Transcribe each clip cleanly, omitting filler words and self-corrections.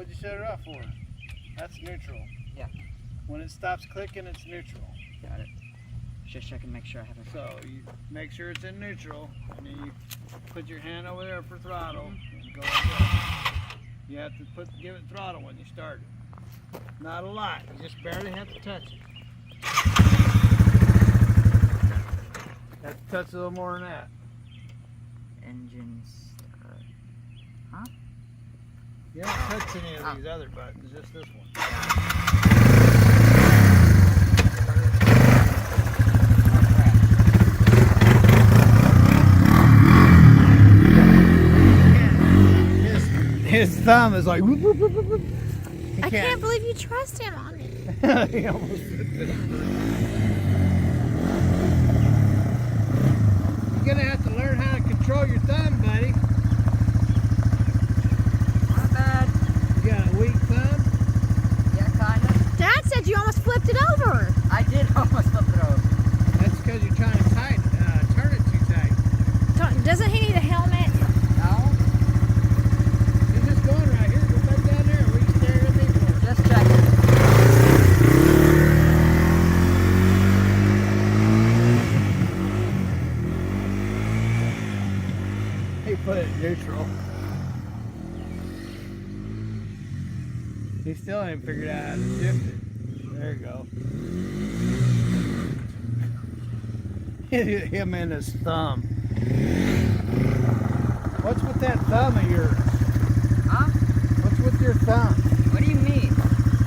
What'd you shut it off for? That's neutral. Yeah. When it stops clicking, it's neutral. Got it. Just checking to make sure I haven't. So you make sure it's in neutral, and then you put your hand over there for throttle, and go like that. You have to give it throttle when you start it. Not a lot. You just barely have to touch it. Have to touch a little more than that. Engine start. Huh? You don't touch any of these other buttons, just this one. His thumb is like. Whoop, whoop, whoop, whoop. I can't believe you trust him on it. He almost did it. You're gonna have to learn how to control your thumb, buddy. Not bad. You got a weak thumb? Yeah, kind of. Dad said you almost flipped it over. I did almost flip it over. That's because you're trying to turn it too tight. Doesn't he need a helmet? No? He's just going right here. Go back down there. What are you staring at me for? Just checking. He put it in neutral. He still ain't figured out how to shift it. There you go. Hit him in his thumb. What's with that thumb of yours? Huh? What's with your thumb? What do you mean?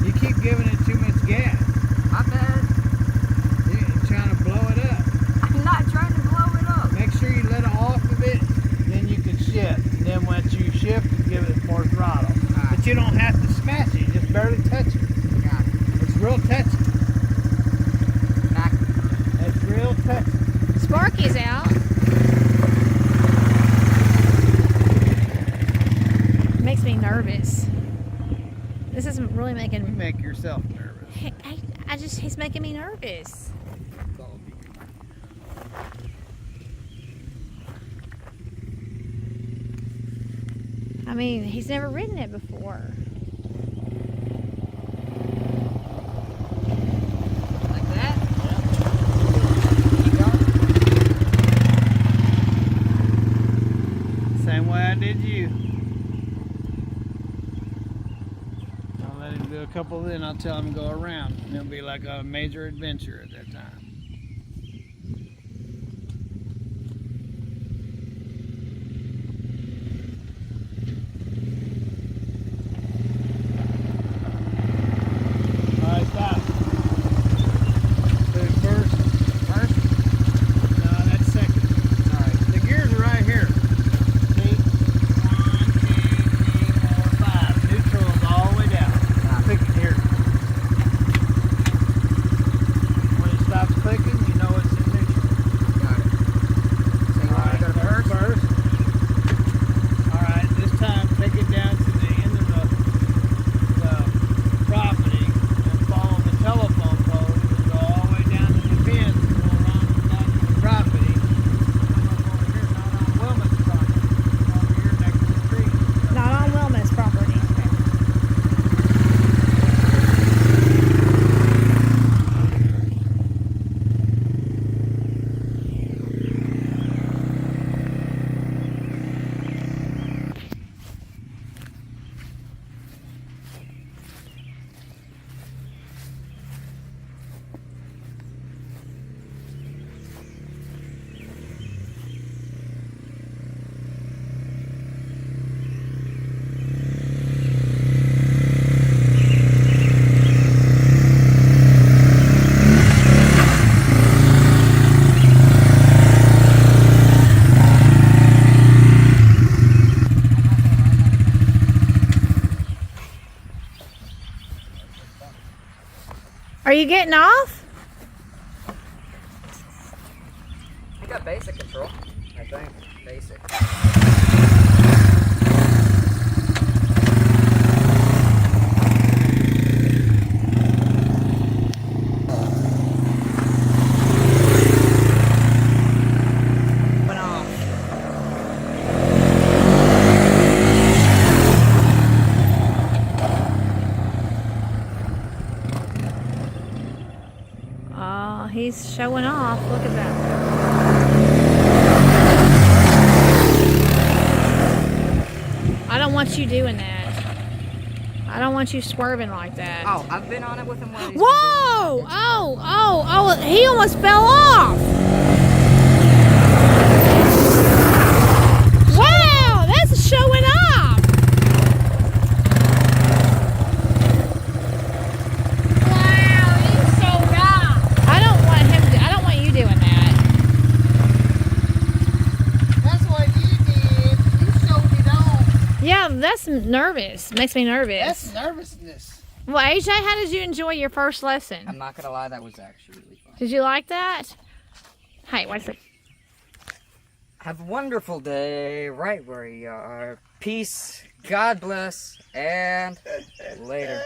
You keep giving it too much gas. Not bad. You're trying to blow it up. I'm not trying to blow it up. Make sure you let it off of it, then you can shift. And then once you shift, you give it more throttle. But you don't have to smash it, you just barely touch it. Got it. It's real touchy. Back. It's real touchy. Sparky's out. Makes me nervous. This isn't really You making. make yourself nervous. He's making me nervous. I mean, he's never ridden it before. Like that? Keep going. Same way I did you. I'll let him do a couple, then I'll tell him to go around. And it'll be like a major adventure at that time. All right, stop. Put it first. First? No, that's second. All right. The gears are right here. See? 1, 2, 3, 4, 5. Neutral is all the way down. Pick it here. When it stops clicking, you know it's in neutral. Got it. So you want to go to first? First. Alright, this time take it down to the end of the property and follow the telephone pole and go all the way down to the fence and go around the back of the property. Come up over here, not on Wilmot's property. Over here next to the tree. Not on Wilma's property. Are you getting off? I got basic control. I think. Basic. Went off. he's showing off. Look at that. I don't want you doing that. I don't want you swerving like that. Oh, I've been on it with him while he's Whoa! Oh, he almost fell off. Wow, that's showing off. Wow, he's showing off. I don't want you doing that. That's what you did. You showed it off. Yeah, that's nervous. Makes me nervous. That's nervousness. Well, AJ, how did you enjoy your first lesson? I'm not gonna lie, that was actually really fun. Did you like that? Hey, wait a second. Have a wonderful day right where you are. Peace, God bless, and later.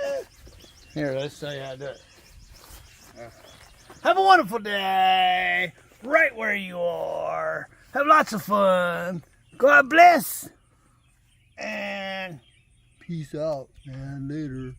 Here, let's show you how to do it. Have a wonderful day, right where you are. Have lots of fun. God bless. And peace out, man. Later.